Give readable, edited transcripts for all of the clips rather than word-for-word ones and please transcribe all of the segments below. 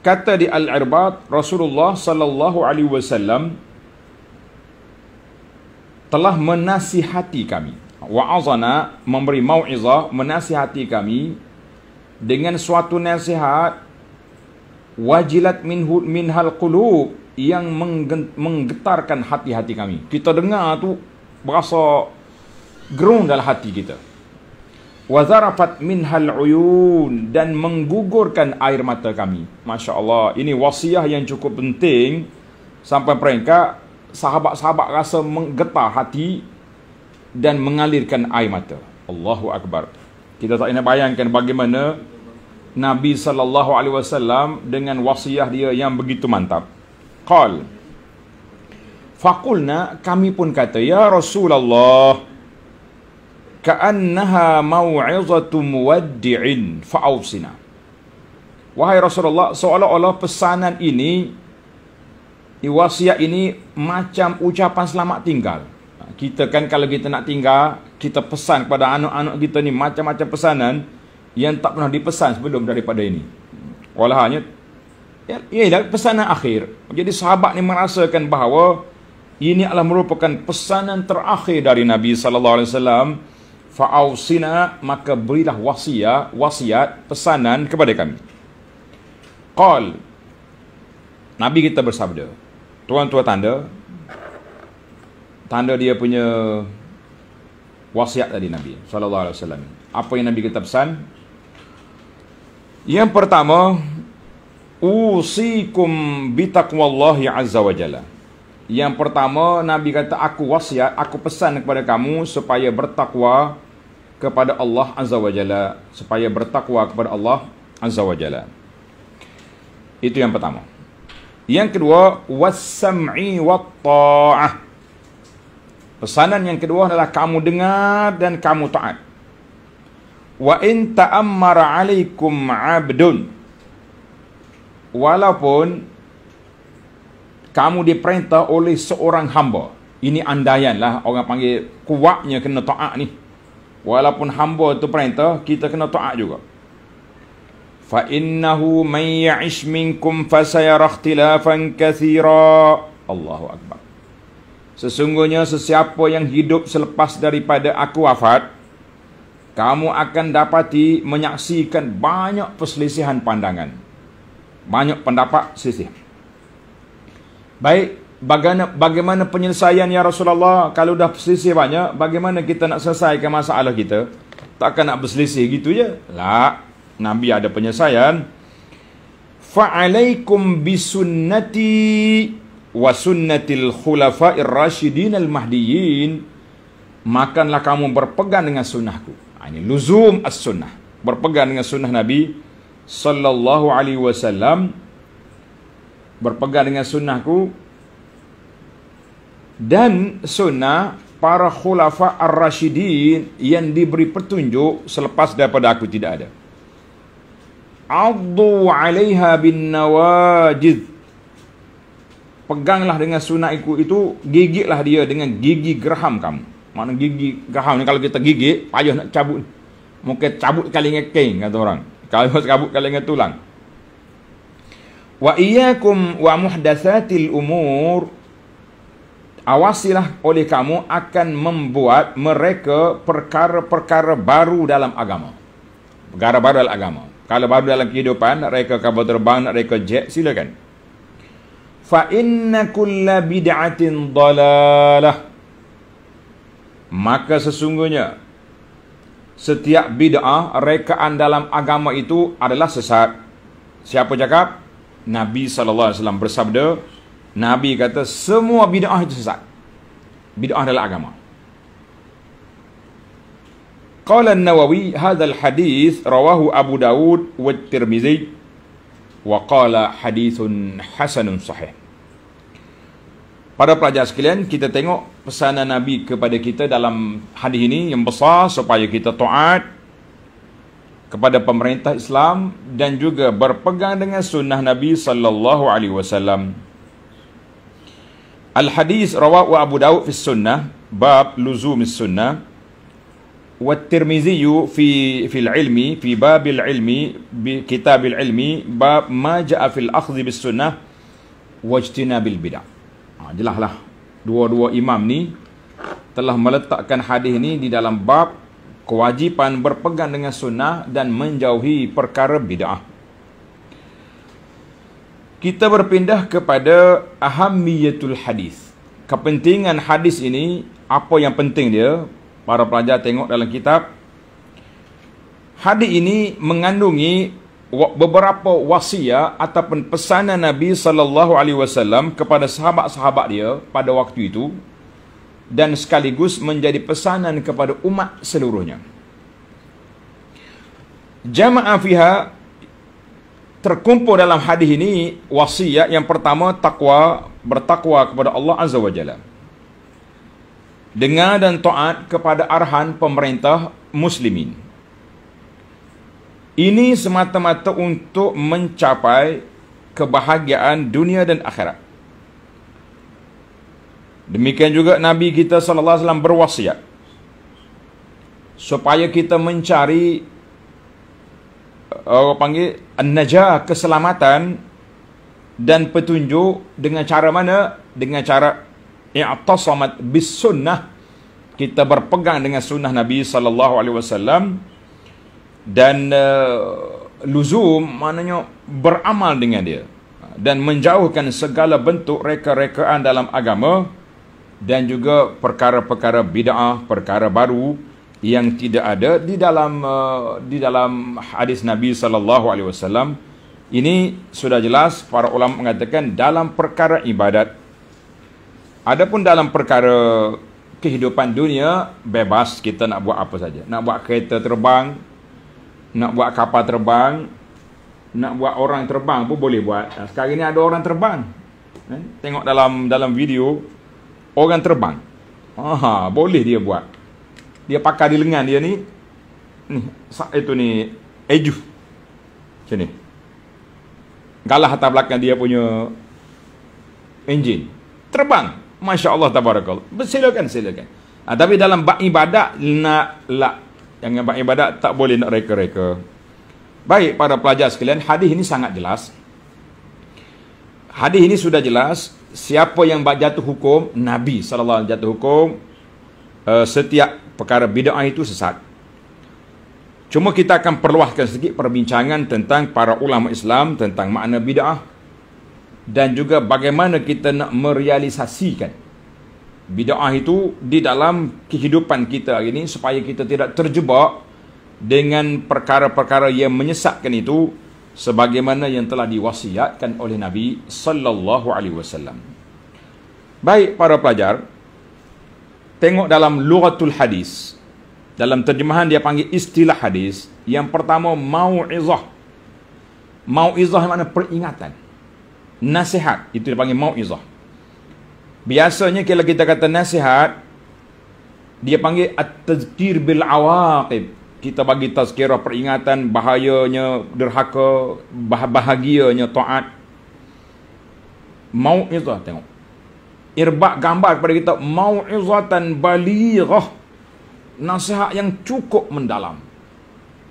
kata di Al-Irbad, Rasulullah sallallahu alaihi wasallam telah menasihati kami. Wa'azana, memberi mau'izah, menasihati kami dengan suatu nasihat wajilat minhal qulub, yang menggetarkan hati-hati kami. Kita dengar tu berasa gerung dalam hati kita. Wazarafat minhal uyun, dan menggugurkan air mata kami. Masya Allah, ini wasiah yang cukup penting sampai peringkat sahabat-sahabat rasa menggetar hati dan mengalirkan air mata. Allahu Akbar. Kita tak nak bayangkan bagaimana Nabi SAW dengan wasiah dia yang begitu mantap. Qal, faqulna, kami pun kata, ya Rasulullah, ka'annaha mau'izatu muwaddi'in fa'awsina. Wahai Rasulullah, seolah-olah pesanan ini, wasiat ini macam ucapan selamat tinggal. Kita kan kalau kita nak tinggal, kita pesan kepada anak-anak kita ni macam-macam pesanan yang tak pernah dipesan sebelum daripada ini. Walahnya, ialah pesanan akhir. Jadi sahabat ni merasakan bahawa ini adalah merupakan pesanan terakhir dari Nabi SAW. Fa'awsina, maka berilah wasiat, pesanan kepada kami. Qal, Nabi kita bersabda, tuan-tuan tanda dia punya wasiat tadi Nabi SAW. Apa yang Nabi kita pesan? Yang pertama, usikum bitaqwallahi azza wa jalla. Yang pertama, Nabi kata, aku wasiat, aku pesan kepada kamu supaya bertakwa kepada Allah azza wa jalla, supaya bertakwa kepada Allah azza wa jalla. Itu yang pertama. Yang kedua, was-sam'i wat-ta'ah. Pesanan yang kedua adalah kamu dengar dan kamu taat. Wa in ta'ammara 'alaikum 'abdun, walaupun kamu diperintah oleh seorang hamba. Ini andaian lah, orang panggil kuatnya kena taat ni. Walaupun hamba tu perintah, kita kena taat juga. Fa innahu man ya'ish minkum fasayara ikhtilafan katsira. Allahu akbar. Sesungguhnya sesiapa yang hidup selepas daripada aku wafat, kamu akan dapati menyaksikan banyak perselisihan pandangan. Banyak pendapat selisih. Baik, bagaimana penyelesaian ya Rasulullah? Kalau dah berselisih banyak, bagaimana kita nak selesaikan masalah kita? Takkan nak berselisih gitu je. La, Nabi ada penyelesaian. Fa'alaikum bisunnati wa sunnatil khulafa'ir rasyidin al-mahdiyyin. Makanlah kamu berpegang dengan sunnahku. Ini luzum as-sunnah. Berpegang dengan sunnah Nabi sallallahu alaihi wasallam. Berpegang dengan sunnahku dan sunnah para khulafa ar-rasyidin yang diberi petunjuk selepas daripada aku tidak ada. Addu 'alaiha bin nawajid. Peganglah dengan sunnah itu, gigitlah dia dengan gigi geraham kamu. Makna gigi geraham ni kalau kita gigit, payah nak cabut. Mungkin cabut kali dengan keng, kata orang. Kalau cabut kali dengan tulang. Wa iyyakum wa muhdatsatil umur. Awasilah oleh kamu akan membuat mereka perkara-perkara baru dalam agama. Perkara baru dalam agama. Kalau baru dalam kehidupan, nak reka kapal terbang, nak reka jet, silakan. Fa inna kulla bid'atin dalalah. Maka sesungguhnya setiap bid'ah, rekaan dalam agama itu adalah sesat. Siapa cakap? Nabi SAW bersabda, Nabi kata semua bid'ah itu sesat. Bid'ah adalah agama. Qala an-Nawawi, hadzal hadis rawahu Abu Dawud wa Tirmizi wa qala hadithun hasanun sahih. Para pelajar sekalian, kita tengok pesanan Nabi kepada kita dalam hadis ini yang besar supaya kita taat kepada pemerintah Islam dan juga berpegang dengan sunnah Nabi sallallahu alaihi wasallam. Al-hadis rawahu Abu Dawud fi sunnah bab luzumis sunnah. wa Tirmizi fi al-ilmi fi babil ilmi bi kitabil ilmi bab ma jaa fil akhdhi bis sunnah wajtinabil bid'ah. Jelaslah dua-dua imam ni telah meletakkan hadis ni di dalam bab kewajipan berpegang dengan sunnah dan menjauhi perkara bid'ah. Kita berpindah kepada ahammiyatul hadis. Kepentingan hadis ini, apa yang penting dia? Para pelajar tengok dalam kitab. Hadis ini mengandungi beberapa wasiat ataupun pesanan Nabi SAW kepada sahabat-sahabat dia pada waktu itu, dan sekaligus menjadi pesanan kepada umat seluruhnya. Jama'a fiha, terkumpul dalam hadis ini wasiat yang pertama, takwa, bertakwa kepada Allah Azza wa Jalla. Dengar dan taat kepada arahan pemerintah muslimin. Ini semata-mata untuk mencapai kebahagiaan dunia dan akhirat. Demikian juga Nabi kita sallallahu alaihi wasallam berwasiat supaya kita mencari an-najah, keselamatan dan petunjuk dengan cara mana? Dengan cara i'tasamat bis sunnah, kita berpegang dengan sunnah Nabi sallallahu alaihi wasallam, dan luzum maknanya beramal dengan dia, dan menjauhkan segala bentuk reka-rekaan dalam agama, dan juga perkara-perkara bid'ah, perkara baru yang tidak ada di dalam hadis Nabi sallallahu alaihi wasallam. Ini sudah jelas para ulama mengatakan dalam perkara ibadat. Adapun dalam perkara kehidupan dunia, bebas kita nak buat apa saja. Nak buat kereta terbang, nak buat kapal terbang, nak buat orang terbang pun boleh buat. Sekarang ini ada orang terbang. Tengok dalam video, orang terbang. Boleh dia buat. Dia pakai di lengan dia ni. Itu ni eju. Macam ni. Galah atas belakang dia punya enjin. Terbang. Masya Allah tabarakallah. Silakan. Tapi dalam bab ibadat jangan bab ibadat tak boleh nak reka-reka. Baik para pelajar sekalian, hadis ini sangat jelas. Hadis ini sudah jelas. Siapa yang jatuh hukum, Nabi sallallahu alaihi wasallam jatuh hukum setiap perkara bid'ah itu sesat. Cuma kita akan perluaskan sedikit perbincangan tentang para ulama Islam tentang makna bid'ah, dan juga bagaimana kita nak merealisasikan bid'ah itu di dalam kehidupan kita hari ini, supaya kita tidak terjebak dengan perkara-perkara yang menyesatkan itu, sebagaimana yang telah diwasiatkan oleh Nabi sallallahu alaihi wasallam. Baik para pelajar, tengok dalam lughatul hadis. Dalam terjemahan dia panggil istilah hadis. Yang pertama, mau'izah. Mau'izah makna peringatan, nasihat, itu dia panggil mau'izah. Biasanya kalau kita kata nasihat, dia panggil at-tazkir bil awaqib. Kita bagi tazkirah, peringatan bahayanya derhaka, bahagianya taat. Mau'izah, tengok. Irbak gambar kepada kita, mau'izatan balighah, nasihat yang cukup mendalam.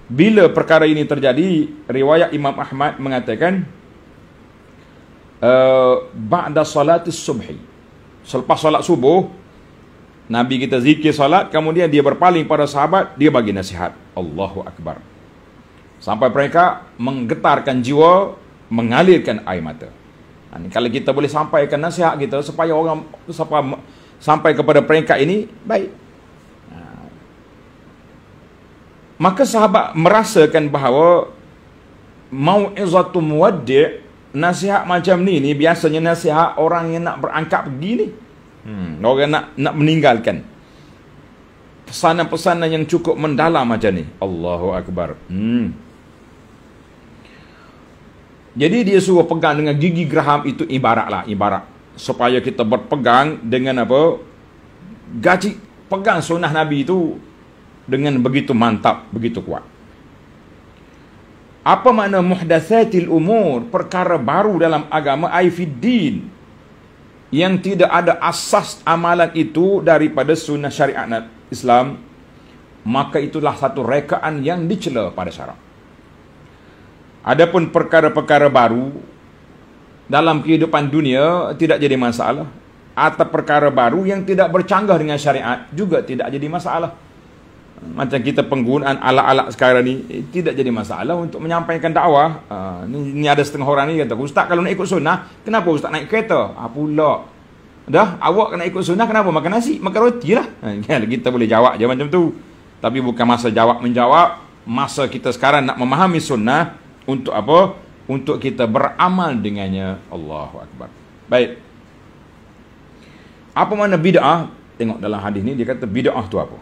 Bila perkara ini terjadi, riwayat Imam Ahmad mengatakan ba'da salatis subhi, selepas solat subuh, Nabi kita zikir salat, kemudian dia berpaling pada sahabat, dia bagi nasihat. Allahu Akbar. Sampai mereka menggetarkan jiwa, mengalirkan air mata. Kalau kita boleh sampaikan nasihat kita supaya orang sampai kepada peringkat ini, baik. Maka sahabat merasakan bahawa mau'izatu muwaddi', nasihat macam ni biasanya nasihat orang yang nak berangkat pergi ni. Orang nak meninggalkan. Pesanan-pesanan yang cukup mendalam macam ni. Allahu Akbar. Jadi dia suruh pegang dengan gigi geraham, itu ibarat. Supaya kita berpegang dengan apa? Gaji, pegang sunnah Nabi itu dengan begitu mantap, begitu kuat. Apa makna muhdatsatil umur? Perkara baru dalam agama, ai fiddin, yang tidak ada asas amalan itu daripada sunnah syariat Islam. maka itulah satu rekaan yang dicela pada syarak. Adapun perkara-perkara baru dalam kehidupan dunia tidak jadi masalah, atau perkara baru yang tidak bercanggah dengan syariat juga tidak jadi masalah. Macam kita penggunaan alat-alat sekarang ni tidak jadi masalah untuk menyampaikan dakwah. Ni ada setengah orang ni kata, "Ustaz, kalau nak ikut sunnah, kenapa Ustaz naik kereta?" Pula. Dah, awak kena ikut sunnah, kenapa makan nasi, makan roti lah. Kita boleh jawab je macam tu. Tapi bukan masa jawab menjawab. Masa kita sekarang nak memahami sunnah untuk apa? Untuk kita beramal dengannya. Allahu Akbar. Baik. Apa makna bid'ah? Tengok dalam hadis ni dia kata bid'ah tu apa?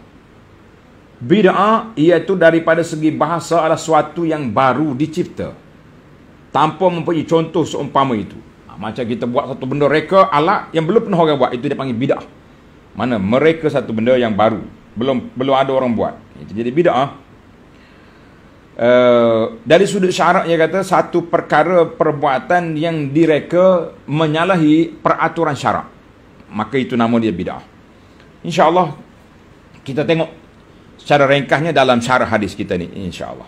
Bid'ah iaitu daripada segi bahasa adalah suatu yang baru dicipta tanpa mempunyai contoh seumpama itu. Macam kita buat satu benda reka alat yang belum pernah orang buat, itu dia panggil bid'ah. Mana mereka satu benda yang baru, belum ada orang buat. Itu jadi bid'ah. Dari sudut syarak dia kata satu perkara perbuatan yang direka menyalahi peraturan syarak, maka itu nama dia bid'ah. InsyaAllah kita tengok secara ringkasnya dalam syarah hadis kita ni, insyaAllah.